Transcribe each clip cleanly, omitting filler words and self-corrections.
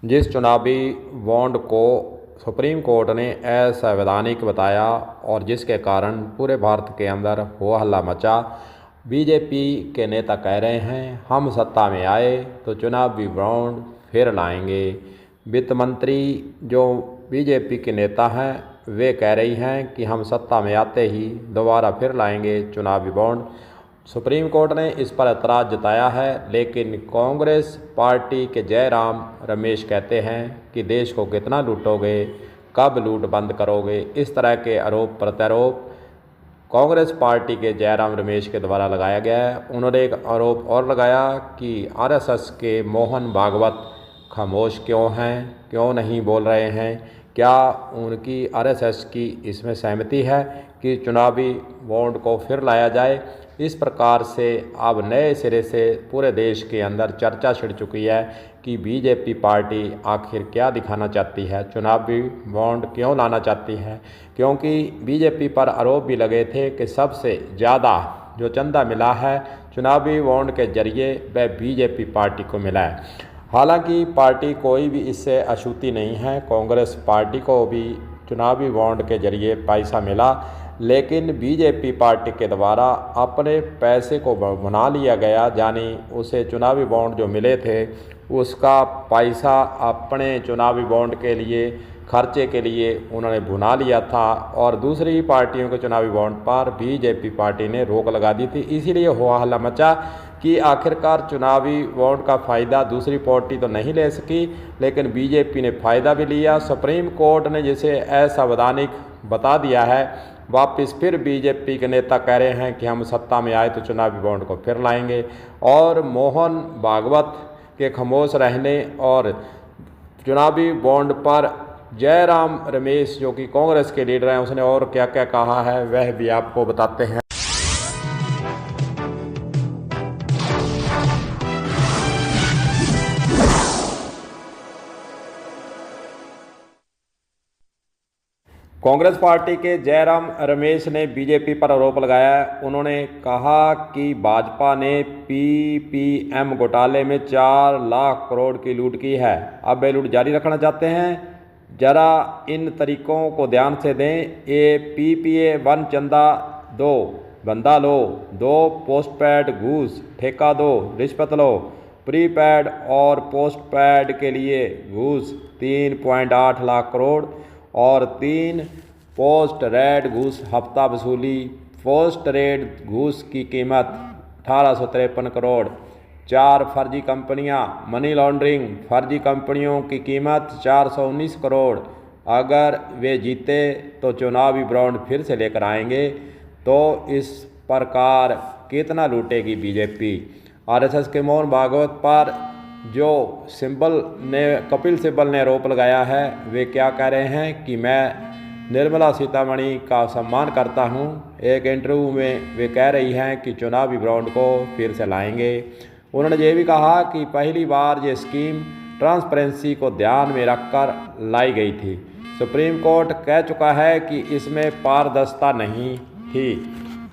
जिस चुनावी बॉन्ड को सुप्रीम कोर्ट ने असंवैधानिक बताया और जिसके कारण पूरे भारत के अंदर हो हल्ला मचा। बीजेपी के नेता कह रहे हैं हम सत्ता में आए तो चुनावी बॉन्ड फिर लाएंगे। वित्त मंत्री जो बीजेपी के नेता हैं वे कह रही हैं कि हम सत्ता में आते ही दोबारा फिर लाएंगे चुनावी बॉन्ड। सुप्रीम कोर्ट ने इस पर एतराज़ जताया है, लेकिन कांग्रेस पार्टी के जयराम रमेश कहते हैं कि देश को कितना लूटोगे, कब लूट बंद करोगे। इस तरह के आरोप प्रत्यारोप कांग्रेस पार्टी के जयराम रमेश के द्वारा लगाया गया है। उन्होंने एक आरोप और लगाया कि आरएसएस के मोहन भागवत खामोश क्यों हैं, क्यों नहीं बोल रहे हैं। क्या उनकी आरएसएस की इसमें सहमति है कि चुनावी बॉन्ड को फिर लाया जाए। इस प्रकार से अब नए सिरे से पूरे देश के अंदर चर्चा छिड़ चुकी है कि बीजेपी पार्टी आखिर क्या दिखाना चाहती है, चुनावी बॉन्ड क्यों लाना चाहती है। क्योंकि बीजेपी पर आरोप भी लगे थे कि सबसे ज़्यादा जो चंदा मिला है चुनावी बॉन्ड के जरिए वह बीजेपी पार्टी को मिला है। हालांकि पार्टी कोई भी इससे अछूती नहीं है, कांग्रेस पार्टी को भी चुनावी बॉन्ड के जरिए पैसा मिला, लेकिन बीजेपी पार्टी के द्वारा अपने पैसे को बना लिया गया, यानी उसे चुनावी बॉन्ड जो मिले थे उसका पैसा अपने चुनावी बॉन्ड के लिए खर्चे के लिए उन्होंने भुना लिया था और दूसरी पार्टियों के चुनावी बॉन्ड पर बीजेपी पार्टी ने रोक लगा दी थी। इसीलिए हुआ हल्ला मचा कि आखिरकार चुनावी बॉन्ड का फ़ायदा दूसरी पार्टी तो नहीं ले सकी, लेकिन बीजेपी ने फ़ायदा भी लिया। सुप्रीम कोर्ट ने जिसे असंवैधानिक बता दिया है, वापस फिर बीजेपी के नेता कह रहे हैं कि हम सत्ता में आए तो चुनावी बॉन्ड को फिर लाएंगे। और मोहन भागवत के खामोश रहने और चुनावी बॉन्ड पर जयराम रमेश जो कि कांग्रेस के लीडर हैं उसने और क्या क्या कहा है वह भी आपको बताते हैं। कांग्रेस पार्टी के जयराम रमेश ने बीजेपी पर आरोप लगाया है। उन्होंने कहा कि भाजपा ने पीपीएम घोटाले में 4 लाख करोड़ की लूट की है, अब वे लूट जारी रखना चाहते हैं। जरा इन तरीकों को ध्यान से दें। ये पीपीए 1 चंदा 2 बंदा लो, 2 पोस्टपेड घूस ठेका दो रिश्वत लो, प्रीपेड और पोस्टपेड के लिए घूस 3.8 लाख करोड़ और 3 पोस्ट रेड घूस हफ्ता वसूली। पोस्ट रेड घूस की कीमत 1853 करोड़। 4 फर्जी कंपनियां मनी लॉन्ड्रिंग फर्जी कंपनियों की कीमत 419 करोड़। अगर वे जीते तो चुनावी बॉन्ड फिर से लेकर आएंगे। तो इस प्रकार कितना लूटेगी बीजेपी। आरएसएस के मोहन भागवत पर जो कपिल सिब्बल ने आरोप लगाया है वे क्या कह रहे हैं कि मैं निर्मला सीतारमण का सम्मान करता हूं। एक इंटरव्यू में वे कह रही हैं कि चुनावी बॉन्ड को फिर से लाएंगे। उन्होंने ये भी कहा कि पहली बार ये स्कीम ट्रांसपेरेंसी को ध्यान में रखकर लाई गई थी। सुप्रीम कोर्ट कह चुका है कि इसमें पारदर्शिता नहीं थी,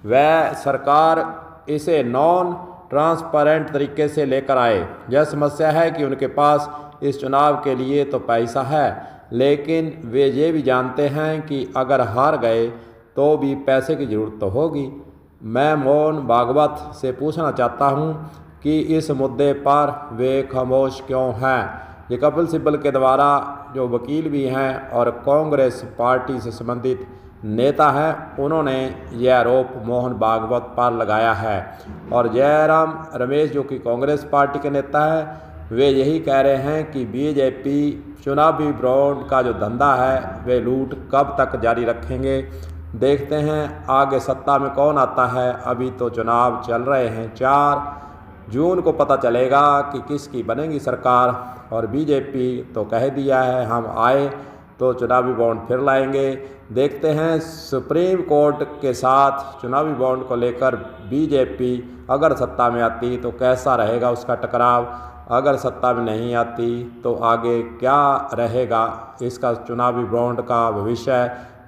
वह सरकार इसे नॉन ट्रांसपेरेंट तरीके से लेकर आए। यह समस्या है कि उनके पास इस चुनाव के लिए तो पैसा है, लेकिन वे ये भी जानते हैं कि अगर हार गए तो भी पैसे की ज़रूरत तो होगी। मैं मोहन भागवत से पूछना चाहता हूं कि इस मुद्दे पर वे खामोश क्यों हैं। ये कपिल सिब्बल के द्वारा जो वकील भी हैं और कांग्रेस पार्टी से संबंधित नेता हैं, उन्होंने यह आरोप मोहन भागवत पर लगाया है। और जयराम रमेश जो कि कांग्रेस पार्टी के नेता हैं वे यही कह रहे हैं कि बीजेपी चुनावी बॉन्ड का जो धंधा है वे लूट कब तक जारी रखेंगे। देखते हैं आगे सत्ता में कौन आता है। अभी तो चुनाव चल रहे हैं, 4 जून को पता चलेगा कि किसकी बनेगी सरकार। और बीजेपी तो कह दिया है हम आए तो चुनावी बॉन्ड फिर लाएंगे। देखते हैं सुप्रीम कोर्ट के साथ चुनावी बॉन्ड को लेकर बीजेपी अगर सत्ता में आती तो कैसा रहेगा उसका टकराव, अगर सत्ता में नहीं आती तो आगे क्या रहेगा इसका चुनावी बॉन्ड का भविष्य।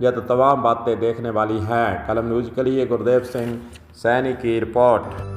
यह तो तमाम बातें देखने वाली हैं। कलम न्यूज़ के लिए गुरदेव सिंह सैनी की रिपोर्ट।